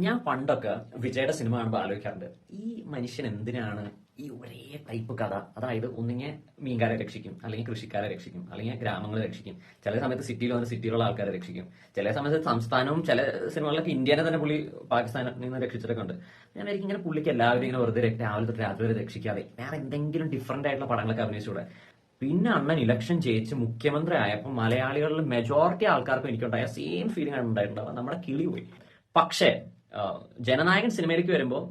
ഞാൻ പണ്ടൊക്കെ വിജയുടെ സിനിമ കാണുമ്പോൾ ആലോചിക്കാറുണ്ട്, ഈ മനുഷ്യൻ എന്തിനാണ് ഈ ഒരേ ടൈപ്പ് കഥ, അതായത് ഒന്നിങ്ങനെ മീൻകാരെ രക്ഷിക്കും, അല്ലെങ്കിൽ കൃഷിക്കാരെ രക്ഷിക്കും, അല്ലെങ്കിൽ ഗ്രാമങ്ങളെ രക്ഷിക്കും, ചില സമയത്ത് സിറ്റിയിൽ വന്ന് സിറ്റിയിലുള്ള ആൾക്കാരെ രക്ഷിക്കും, ചില സമയത്ത് സംസ്ഥാനവും, ചില സിനിമകളിലൊക്കെ ഇന്ത്യനെ തന്നെ പുള്ളി പാകിസ്ഥാനിൽ നിന്ന് രക്ഷിച്ചിട്ടൊക്കെ ഉണ്ട്. ഞാൻ എനിക്ക് ഇങ്ങനെ പുള്ളിക്ക് എല്ലാവരും ഇങ്ങനെ വെറുതെ രാവിലെ തൊട്ട് രാത്രി വരെ രക്ഷിക്കാതെ വേറെ എന്തെങ്കിലും ഡിഫറെന്റ് ആയിട്ടുള്ള പടങ്ങളൊക്കെ അഭിനയിച്ചൂടെ. പിന്നെ അണ്ണൻ ഇലക്ഷൻ ജയിച്ച് മുഖ്യമന്ത്രി ആയപ്പോൾ മലയാളികളിൽ മെജോറിറ്റി ആൾക്കാർക്കും എനിക്കുണ്ടായ സെയിം ഫീലിംഗ് ആണ് ഉണ്ടായിട്ടുണ്ടാവുക, നമ്മുടെ കിളി പോയി. പക്ഷേ ജനനായകൻ സിനിമയിലേക്ക് വരുമ്പോൾ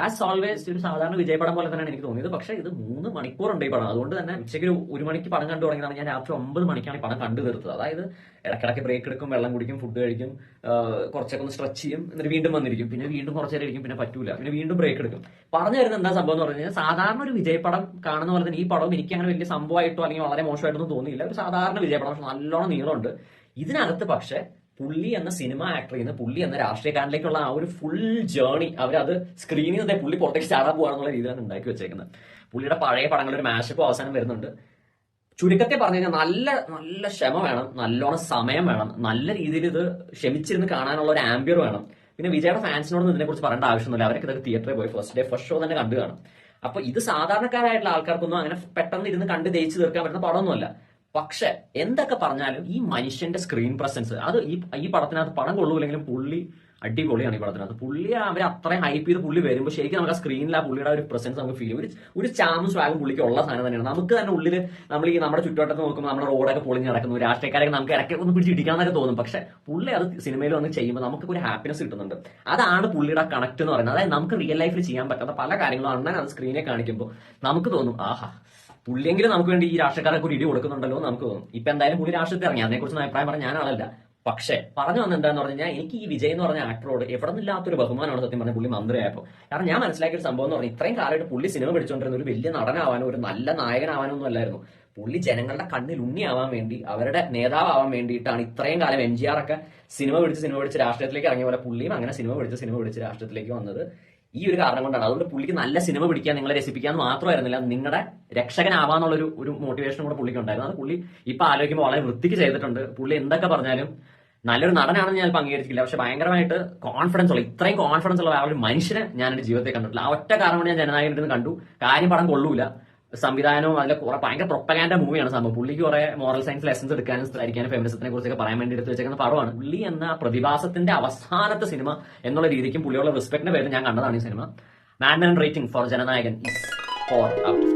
ആസ് ഓൾവേസ് ഒരു സാധാരണ വിജയപടം പോലെ തന്നെയാണ് എനിക്ക് തോന്നിയത്. പക്ഷേ ഇത് 3 മണിക്കൂറുണ്ട് ഈ പടം. അതുകൊണ്ട് തന്നെ ഉച്ചയ്ക്ക് 1 മണിക്ക് പടം കണ്ടു തുടങ്ങിയതാണ്. ഞാൻ രാത്രി 9 മണിക്കാണ് ഈ പടം കണ്ടു തീർത്തത്. അതായത് ഇടയ്ക്കിടയ്ക്ക് ബ്രേക്ക് എടുക്കും, വെള്ളം കുടിക്കും, ഫുഡ് കഴിക്കും, കുറച്ചൊക്കെ ഒന്ന് സ്ട്രെച്ച് ചെയ്യും, എന്നിട്ട് വീണ്ടും വന്നിരിക്കും, പിന്നെ വീണ്ടും കുറച്ച് നേരം ഇരിക്കും, പിന്നെ പറ്റൂല, പിന്നെ വീണ്ടും ബ്രേക്ക് എടുക്കും. പറഞ്ഞു വരുന്നത് എന്താ സംഭവം എന്ന് പറഞ്ഞു കഴിഞ്ഞാൽ, സാധാരണ ഒരു വിജയപടം കാണുന്ന പോലെ തന്നെ ഈ പടം എനിക്ക് അങ്ങനെ വലിയ സംഭവമായിട്ടോ അല്ലെങ്കിൽ വളരെ മോശമായിട്ടൊന്നും തോന്നിയില്ല. ഒരു സാധാരണ വിജയപടം, പക്ഷെ നല്ലോണം നീളമുണ്ട് ഇതിനകത്ത്. പക്ഷെ പുള്ളി എന്ന സിനിമ ആക്ടറിൽ നിന്ന് പുള്ളി എന്ന രാഷ്ട്രീയക്കാരനിലേക്കുള്ള ആ ഒരു ഫുൾ ജേർണി അവരത് സ്ക്രീനിൽ നിന്നേ പുള്ളി പുറത്തേക്ക് ചാടാൻ പോകാന്നുള്ള രീതിയിലാണ് ഉണ്ടാക്കി വെച്ചേക്കുന്നത്. പുള്ളിയുടെ പഴയ പടങ്ങളുടെ ഒരു മാഷപ്പ് അവസാനം വരുന്നുണ്ട്. ചുരുക്കത്തെ പറഞ്ഞു കഴിഞ്ഞാൽ നല്ല നല്ല ക്ഷമ വേണം, നല്ലോണം സമയം വേണം, നല്ല രീതിയിൽ ഇത് ക്ഷമിച്ചിരുന്ന് കാണാനുള്ള ഒരു ആംബിയർ വേണം. പിന്നെ വിജയുടെ ഫാൻസിനോടൊന്നും ഇതിനെക്കുറിച്ച് പറയേണ്ട ആവശ്യമൊന്നുമില്ല. അവരൊക്കെ ഇതൊക്കെ തിയേറ്ററിൽ പോയി ഫസ്റ്റ് ഷോ തന്നെ കണ്ടു കാണും. അപ്പൊ ഇത് സാധാരണക്കാരായിട്ടുള്ള ആൾക്കാർക്കൊന്നും അങ്ങനെ പെട്ടെന്ന് ഇരുന്ന് കണ്ട് ജയിച്ചു തീർക്കാൻ പറ്റുന്ന പടമൊന്നുമല്ല. പക്ഷെ എന്തൊക്കെ പറഞ്ഞാലും ഈ മനുഷ്യന്റെ സ്ക്രീൻ പ്രസൻസ് അത് ഈ പടത്തിനകത്ത് പടം കൊള്ളൂലെങ്കിലും പുള്ളി അടിപൊളിയാണ്. ഈ പടത്തിനകത്ത് പുള്ളി അവർ അത്രയും ഹൈപ്പ് ചെയ്ത് പുള്ളി വരുമ്പോൾ ശരിക്കും നമുക്ക് ആ സ്ക്രീനിൽ ആ പുള്ളിയുടെ ഒരു പ്രസൻസ് നമുക്ക് ഫീൽ ചെയ്യും. ഒരു ചാമും സ്വാഗും പുള്ളിക്ക് ഉള്ള സാധനം തന്നെയാണ്. നമുക്ക് തന്നെ ഉള്ളിൽ നമ്മൾ ഈ നമ്മുടെ ചുറ്റുവട്ടത്ത് നോക്കുമ്പോൾ നമ്മുടെ റോഡൊക്കെ പൊളിഞ്ഞ് നടക്കുന്നു, രാഷ്ട്രീയക്കാരൊക്കെ നമുക്ക് ഇടയ്ക്ക് ഒന്ന് പിടിച്ചിടിക്കാന്നൊക്കെ തോന്നും. പക്ഷെ പുള്ളി അത് സിനിമയിൽ വന്ന് ചെയ്യുമ്പോൾ നമുക്ക് ഒരു ഹാപ്പിനെസ് കിട്ടുന്നുണ്ട്. അതാണ് പുള്ളിയുടെ കണക്ട് എന്ന് പറയുന്നത്. അതായത് നമുക്ക് റിയൽ ലൈഫിൽ ചെയ്യാൻ പറ്റാത്ത പല കാര്യങ്ങളും അണ്ണൻ അത് സ്ക്രീനെ കാണിക്കുമ്പോൾ നമുക്ക് തോന്നും, ആഹാ പുള്ളിയെങ്കിലും നമുക്ക് വേണ്ടി ഈ രാഷ്ട്രീയക്കാരൊക്കെ ഒരു ഇടി കൊടുക്കുന്നുണ്ടല്ലോ എന്ന് നമുക്ക് തോന്നും. ഇപ്പൊ എന്തായാലും പുള്ളി രാഷ്ട്രീയത്തിൽ ഇറങ്ങി, അതിനെക്കുറിച്ച് അഭിപ്രായം പറഞ്ഞ ഞാൻ ആളല്ല. പക്ഷെ പറഞ്ഞു വന്ന എന്താന്ന് പറഞ്ഞു കഴിഞ്ഞാൽ, എനിക്ക് ഈ വിജയ് എന്ന് പറഞ്ഞ ആക്ടറോട് എവിടെ നിന്നില്ലാത്തൊരു ബഹുമാനമാണ് സത്യം പറഞ്ഞ പുള്ളി മന്ത്രിയായപ്പോൾ. കാരണം ഞാൻ മനസ്സിലാക്കിയ ഒരു സംഭവം എന്ന് പറഞ്ഞാൽ, ഇത്രയും കാലമായിട്ട് പുള്ളി സിനിമ പിടിച്ചുകൊണ്ടിരുന്ന ഒരു വലിയ നടനാവാനോ ഒരു നല്ല നായകനാവാനോ ഒന്നും അല്ലായിരുന്നു. പുള്ളി ജനങ്ങളുടെ കണ്ണിൽ ഉണ്ണിയാവാൻ വേണ്ടി, അവരുടെ നേതാവാൻ വേണ്ടിയിട്ടാണ് ഇത്രയും കാലം MGR ഒക്കെ സിനിമ പിടിച്ച് രാഷ്ട്രീയത്തിലേക്ക് ഇറങ്ങിയ പോലെ പുള്ളിയും അങ്ങനെ സിനിമ പിടിച്ച് രാഷ്ട്രീയത്തിലേക്ക് വന്നത് ഈ ഒരു കാരണം കൊണ്ടാണ്. അതുകൊണ്ട് പുള്ളിക്ക് നല്ല സിനിമ പിടിക്കാൻ, നിങ്ങളെ രസിപ്പിക്കാൻ മാത്രമായിരുന്നില്ല, നിങ്ങളുടെ രക്ഷകനാവാന്നുള്ള ഒരു മോട്ടിവേഷനും കൂടെ പുള്ളിക്ക് ഉണ്ടായിരുന്നു. അത് പുള്ളി ഇപ്പൊ ആലോചിക്കുമ്പോൾ വളരെ വൃത്തിക്ക് ചെയ്തിട്ടുണ്ട്. പുള്ളി എന്തൊക്കെ പറഞ്ഞാലും നല്ലൊരു നടനാണെന്ന് ഞാൻ ഇപ്പൊ അംഗീകരിച്ചില്ല. പക്ഷെ ഭയങ്കരമായിട്ട് കോൺഫിഡൻസ് ഉള്ള, ഇത്രയും കോൺഫിഡൻസ് ഉള്ള ആ ഒരു മനുഷ്യനെ ഞാൻ എന്റെ ജീവിതത്തിൽ കണ്ടിട്ടില്ല. ആ ഒറ്റ കാരണം കൊണ്ട് ഞാൻ ജനനായകൻ കണ്ടു. കാര്യം പടം കൊള്ളൂല, സംവിധാനവും അതിലെ കുറെ ഭയങ്കര പ്രൊപ്പഗാൻഡ മൂവിയാണ് സംഭവം. പുള്ളിക്ക് കുറെ മോറൽ സയൻസ് ലെസൺസ് എടുക്കാനും സംസാരിക്കാനും ഫെമിനിസത്തിനെ കുറിച്ചൊക്കെ പറയാൻ വേണ്ടി എടുത്ത് വെച്ചേക്കുന്ന പടമാണ്. പുള്ളി എന്ന പ്രതിഭാസത്തിന്റെ അവസാനത്തെ സിനിമ എന്നുള്ള രീതിക്കും പുള്ളിയുള്ള റെസ്പെക്ടിന്റെ പേരിൽ ഞാൻ കണ്ടതാണ് ഈ സിനിമ. Madman rating for Jana Nayagan 4/5.